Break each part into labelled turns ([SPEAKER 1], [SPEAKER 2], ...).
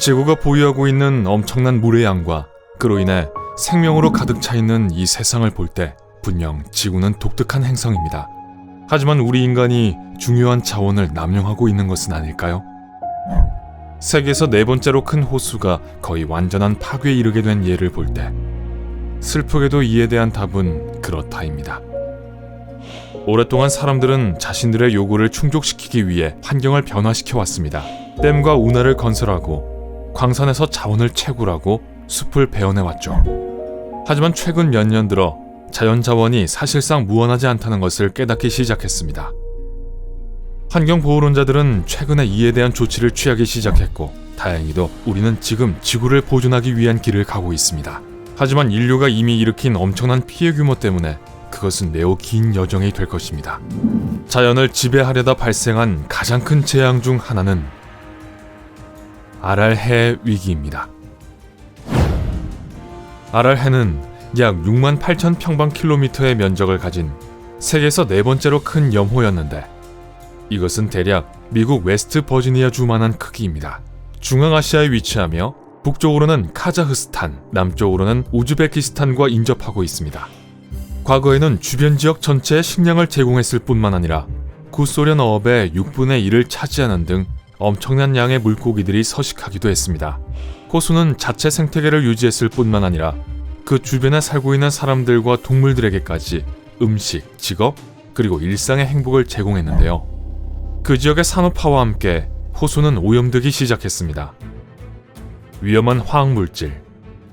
[SPEAKER 1] 지구가 보유하고 있는 엄청난 물의 양과 그로 인해 생명으로 가득 차 있는 이 세상을 볼 때 분명 지구는 독특한 행성입니다. 하지만 우리 인간이 중요한 자원을 남용하고 있는 것은 아닐까요? 세계에서 네 번째로 큰 호수가 거의 완전한 파괴에 이르게 된 예를 볼 때 슬프게도 이에 대한 답은 그렇다입니다. 오랫동안 사람들은 자신들의 요구를 충족시키기 위해 환경을 변화시켜 왔습니다. 댐과 운하를 건설하고 광산에서 자원을 채굴하고 숲을 베어내왔죠. 하지만 최근 몇 년 들어 자연자원이 사실상 무한하지 않다는 것을 깨닫기 시작했습니다. 환경보호론자들은 최근에 이에 대한 조치를 취하기 시작했고 다행히도 우리는 지금 지구를 보존하기 위한 길을 가고 있습니다. 하지만 인류가 이미 일으킨 엄청난 피해 규모 때문에 그것은 매우 긴 여정이 될 것입니다. 자연을 지배하려다 발생한 가장 큰 재앙 중 하나는 아랄해 위기입니다. 아랄해는 약 6만 8천 평방킬로미터의 면적을 가진 세계에서 네 번째로 큰 염호였는데 이것은 대략 미국 웨스트 버지니아 주만한 크기입니다. 중앙아시아에 위치하며 북쪽으로는 카자흐스탄, 남쪽으로는 우즈베키스탄과 인접하고 있습니다. 과거에는 주변 지역 전체에 식량을 제공했을 뿐만 아니라 구소련 어업의 6분의 1을 차지하는 등 엄청난 양의 물고기들이 서식하기도 했습니다. 호수는 자체 생태계를 유지했을 뿐만 아니라 그 주변에 살고 있는 사람들과 동물들에게까지 음식, 직업, 그리고 일상의 행복을 제공했는데요. 그 지역의 산업화와 함께 호수는 오염되기 시작했습니다. 위험한 화학물질,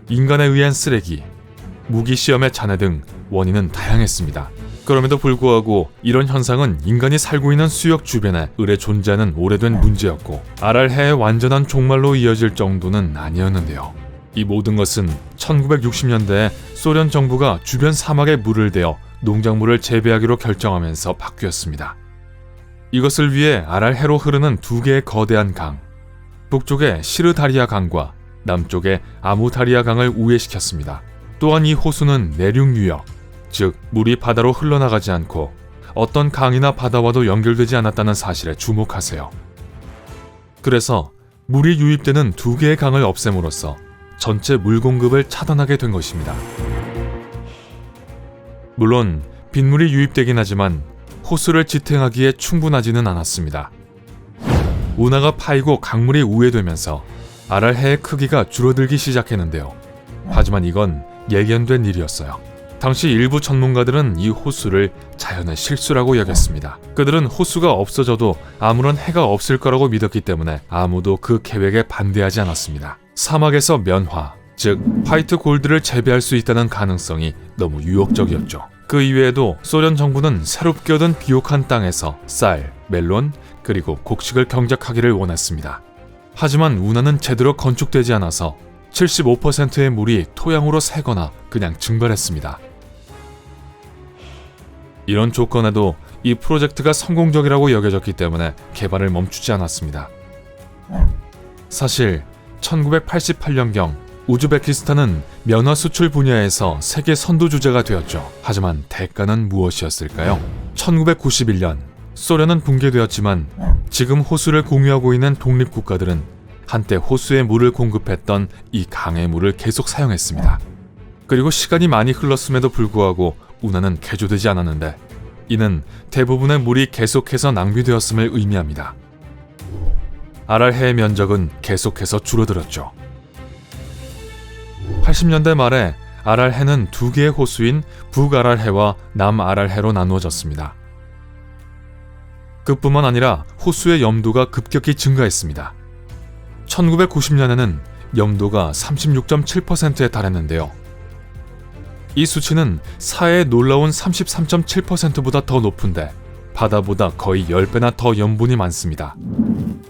[SPEAKER 1] 인간에 의한 쓰레기, 무기시험의 잔해 등 원인은 다양했습니다. 그럼에도 불구하고 이런 현상은 인간이 살고 있는 수역 주변에 을에 존재하는 오래된 문제였고 아랄해의 완전한 종말로 이어질 정도는 아니었는데요. 이 모든 것은 1960년대에 소련 정부가 주변 사막에 물을 대어 농작물을 재배하기로 결정하면서 바뀌었습니다. 이것을 위해 아랄해로 흐르는 두 개의 거대한 강, 북쪽의 시르다리아 강과 남쪽의 아무다리아 강을 우회시켰습니다. 또한 이 호수는 내륙 유역, 즉 물이 바다로 흘러나가지 않고 어떤 강이나 바다와도 연결되지 않았다는 사실에 주목하세요. 그래서 물이 유입되는 두 개의 강을 없앰으로써 전체 물 공급을 차단하게 된 것입니다. 물론 빗물이 유입되긴 하지만 호수를 지탱하기에 충분하지는 않았습니다. 운하가 파이고 강물이 우회되면서 아랄해의 크기가 줄어들기 시작했는데요. 하지만 이건 예견된 일이었어요. 당시 일부 전문가들은 이 호수를 자연의 실수라고 여겼습니다. 그들은 호수가 없어져도 아무런 해가 없을 거라고 믿었기 때문에 아무도 그 계획에 반대하지 않았습니다. 사막에서 면화, 즉 화이트 골드를 재배할 수 있다는 가능성이 너무 유혹적이었죠. 그 이외에도 소련 정부는 새롭게 얻은 비옥한 땅에서 쌀, 멜론, 그리고 곡식을 경작하기를 원했습니다. 하지만 운하는 제대로 건축되지 않아서 75%의 물이 토양으로 새거나 그냥 증발했습니다. 이런 조건에도 이 프로젝트가 성공적이라고 여겨졌기 때문에 개발을 멈추지 않았습니다. 사실 1988년경 우즈베키스탄은 면화 수출 분야에서 세계 선두주자가 되었죠. 하지만 대가는 무엇이었을까요? 1991년 소련은 붕괴되었지만 지금 호수를 공유하고 있는 독립국가들은 한때 호수에 물을 공급했던 이 강의 물을 계속 사용했습니다. 그리고 시간이 많이 흘렀음에도 불구하고 운하는 개조되지 않았는데 이는 대부분의 물이 계속해서 낭비되었음을 의미합니다. 아랄해의 면적은 계속해서 줄어들었죠. 80년대 말에 아랄해는 두 개의 호수인 북아랄해와 남아랄해로 나누어졌습니다. 그뿐만 아니라 호수의 염도가 급격히 증가했습니다. 1990년에는 염도가 36.7%에 달했는데요. 이 수치는 사해의 놀라운 33.7%보다 더 높은데 바다보다 거의 10배나 더 염분이 많습니다.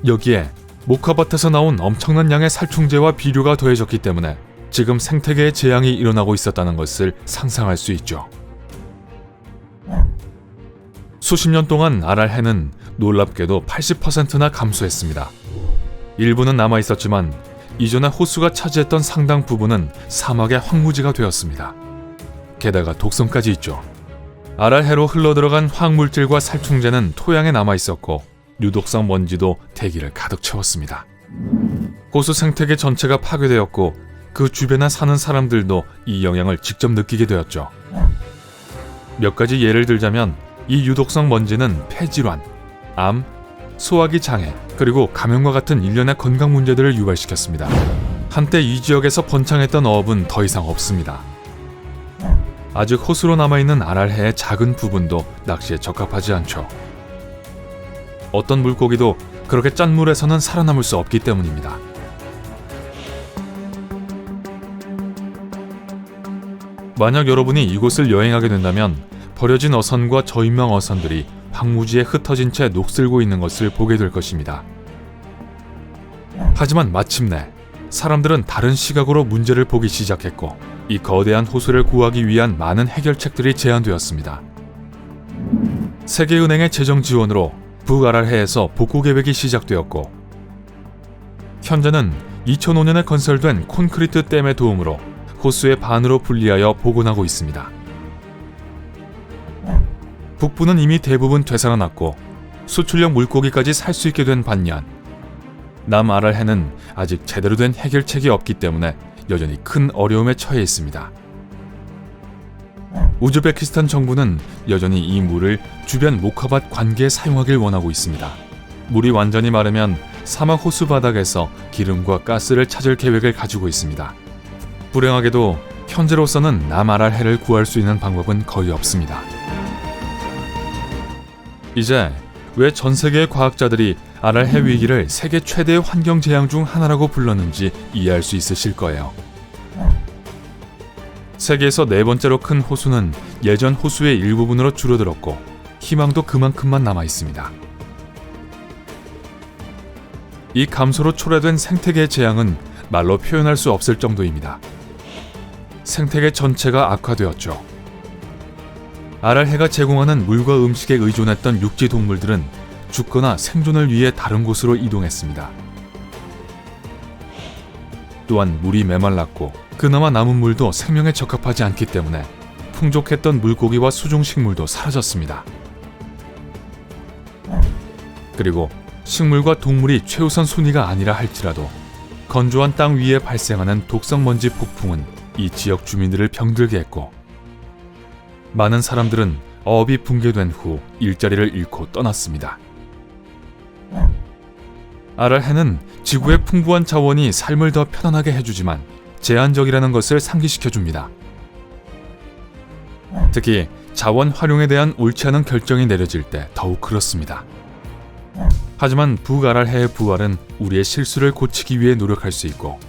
[SPEAKER 1] 여기에 모카밭에서 나온 엄청난 양의 살충제와 비료가 더해졌기 때문에 지금 생태계의 재앙이 일어나고 있었다는 것을 상상할 수 있죠. 수십 년 동안 아랄해는 놀랍게도 80%나 감소했습니다. 일부는 남아있었지만 이전에 호수가 차지했던 상당 부분은 사막의 황무지가 되었습니다. 게다가 독성까지 있죠. 아랄해로 흘러들어간 화학물질과 살충제는 토양에 남아있었고 유독성 먼지도 대기를 가득 채웠습니다. 호수 생태계 전체가 파괴되었고 그 주변에 사는 사람들도 이 영향을 직접 느끼게 되었죠. 몇 가지 예를 들자면 이 유독성 먼지는 폐질환, 암, 소화기 장애, 그리고 감염과 같은 일련의 건강 문제들을 유발시켰습니다. 한때 이 지역에서 번창했던 어업은 더 이상 없습니다. 아직 호수로 남아있는 아랄해의 작은 부분도 낚시에 적합하지 않죠. 어떤 물고기도 그렇게 짠 물에서는 살아남을 수 없기 때문입니다. 만약 여러분이 이곳을 여행하게 된다면 버려진 어선과 저인명 어선들이 황무지에 흩어진 채 녹슬고 있는 것을 보게 될 것입니다. 하지만 마침내 사람들은 다른 시각으로 문제를 보기 시작했고 이 거대한 호수를 구하기 위한 많은 해결책들이 제안되었습니다. 세계은행의 재정 지원으로 북아랄해에서 복구 계획이 시작되었고 현재는 2005년에 건설된 콘크리트 댐의 도움으로 호수의 반으로 분리하여 복원하고 있습니다. 북부는 이미 대부분 되살아났고 수출용 물고기까지 살 수 있게 된 반면 남아랄해는 아직 제대로 된 해결책이 없기 때문에 여전히 큰 어려움에 처해 있습니다. 우즈베키스탄 정부는 여전히 이 물을 주변 모카밭 관계에 사용하길 원하고 있습니다. 물이 완전히 마르면 사막 호수 바닥에서 기름과 가스를 찾을 계획을 가지고 있습니다. 불행하게도 현재로서는 남아랄해를 구할 수 있는 방법은 거의 없습니다. 이제 왜 전 세계의 과학자들이 아랄해 위기를 세계 최대의 환경 재앙 중 하나라고 불렀는지 이해할 수 있으실 거예요. 세계에서 네 번째로 큰 호수는 예전 호수의 일부분으로 줄어들었고 희망도 그만큼만 남아 있습니다. 이 감소로 초래된 생태계 재앙은 말로 표현할 수 없을 정도입니다. 생태계 전체가 악화되었죠. 아랄해가 제공하는 물과 음식에 의존했던 육지 동물들은 죽거나 생존을 위해 다른 곳으로 이동했습니다. 또한 물이 메말랐고 그나마 남은 물도 생명에 적합하지 않기 때문에 풍족했던 물고기와 수중식물도 사라졌습니다. 그리고 식물과 동물이 최우선 순위가 아니라 할지라도 건조한 땅 위에 발생하는 독성 먼지 폭풍은 이 지역 주민들을 병들게 했고 많은 사람들은 어업이 붕괴된 후 일자리를 잃고 떠났습니다. 아랄해는 지구의 풍부한 자원이 삶을 더 편안하게 해주지만 제한적이라는 것을 상기시켜줍니다. 특히 자원 활용에 대한 옳지 않은 결정이 내려질 때 더욱 그렇습니다. 하지만 북아랄해의 부활은 우리의 실수를 고치기 위해 노력할 수 있고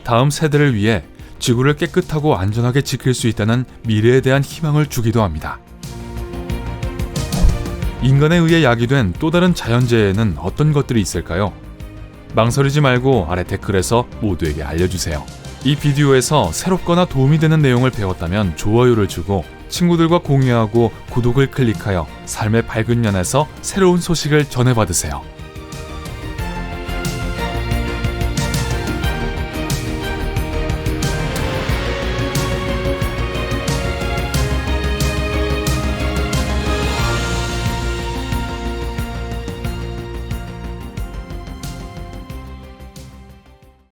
[SPEAKER 1] 다음 세대를 위해 지구를 깨끗하고 안전하게 지킬 수 있다는 미래에 대한 희망을 주기도 합니다. 인간에 의해 야기된 또 다른 자연재해에는 어떤 것들이 있을까요? 망설이지 말고 아래 댓글에서 모두에게 알려주세요. 이 비디오에서 새롭거나 도움이 되는 내용을 배웠다면 좋아요를 주고 친구들과 공유하고 구독을 클릭하여 삶의 밝은 면에서 새로운 소식을 전해받으세요.